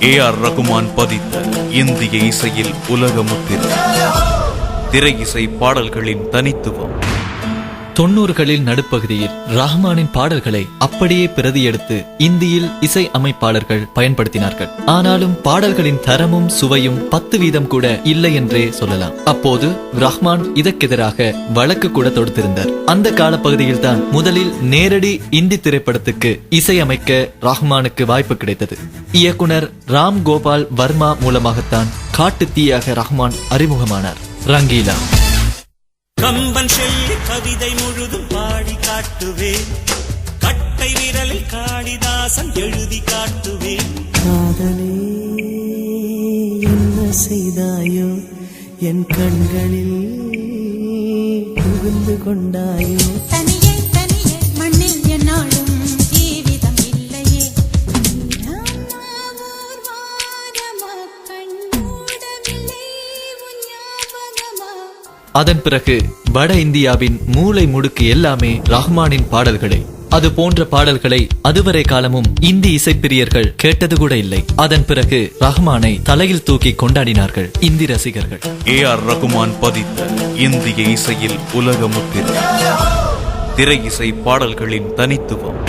AR Rahman பதித்த இந்திய இசையில் உலக முத்திரை. திரை இசை பாடல்களின் தனித்துவம். 90களில் நடுப்பகுதியில் ரஹ்மானின் பாடல்களை அப்படியே பிரதி எடுத்து இந்தியில் இசை அமைப்பாளர்கள் பயன்படுத்தினார்கள். ஆனாலும் பாடல்களின் தரமும் சுவையும் 10% கூட இல்லை என்றே சொல்லலாம். அப்போது ரஹ்மான் இதற்கெதிராக வழக்கு கூட தொடுத்திருந்தார். அந்த காலப்பகுதியில் தான் முதலில் நேரடி இந்தி திரைப்படத்துக்கு இசையமைக்க ரஹ்மானுக்கு வாய்ப்பு கிடைத்தது. இயக்குனர் ராம் கோபால் வர்மா மூலமாகத்தான் காட்டு தீயாக ரஹ்மான் அறிமுகமானார். ரங்கீலா. கம்பன் சொல்லி கவிதை முழுதும் பாடி காட்டுவேன், கட்டை விரலில் காளிதாசன் எழுதி காட்டுவேன். காதலே என்ன செய்தாயோ, என் கண்களில் புகுந்து கொண்டாயோ. தனியே தனியே மண்ணில் என்னாலும் ஜீவிதம் இல்லையே. அதன் பிறகு வட இந்தியாவின் மூளை முடுக்கு எல்லாமே ரஹ்மானின் பாடல்களே. அது போன்ற பாடல்களை அதுவரை காலமும் இந்தி இசைப்பிரியர்கள் கேட்டது கூட இல்லை. அதன் பிறகு ரஹ்மானை தலையில் தூக்கி கொண்டாடினார்கள் இந்தி ரசிகர்கள். AR ரகுமான் பதித்த இந்திய இசையில் உலக முத்திரை. திரை இசை பாடல்களின் தனித்துவம்.